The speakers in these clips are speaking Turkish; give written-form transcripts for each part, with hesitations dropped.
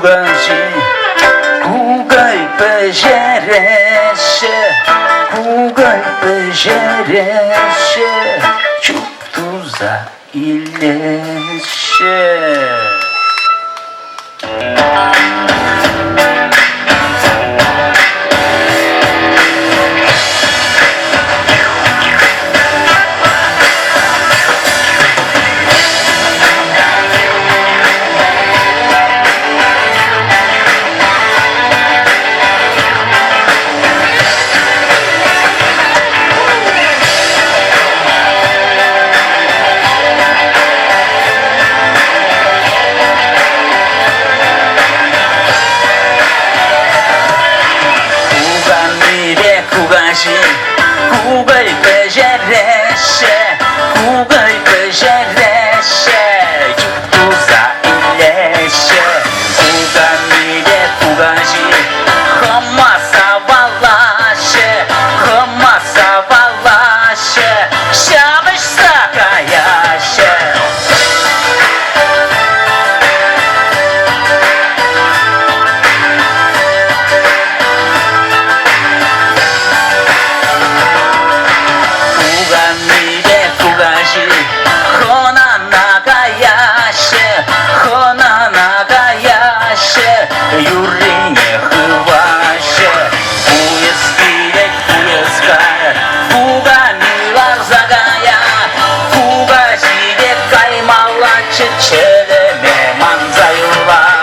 kugashi kugai peşereşe kugai peşereşe çuptuza ileşe. Kugai peşereşe kugai peşereşe çuptuza ileşe kugamide kugashi hamasa valaşe hamasa valaşe şamış sakayaşe. Юрине хываше Уез килек, уез кая Куга милар загая Куга жидек каймала Чечелеме манзайла.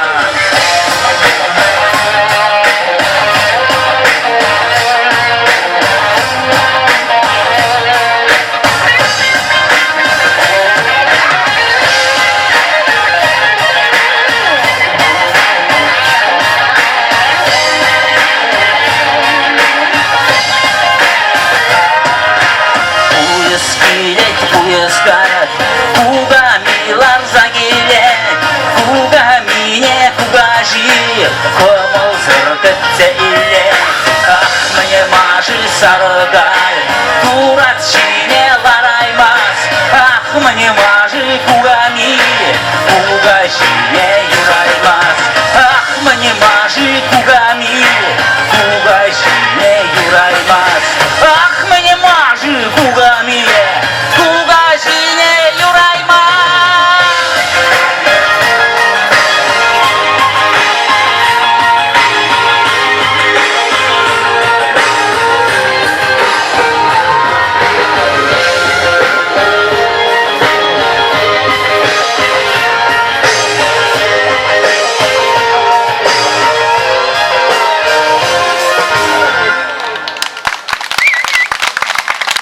Kuga milar zagile Kuga mine kugaji Komol zırkıtse ile Ah мне maşı sarıgay Turat şine laraymaz Ah мне maşı kugami Kuga şine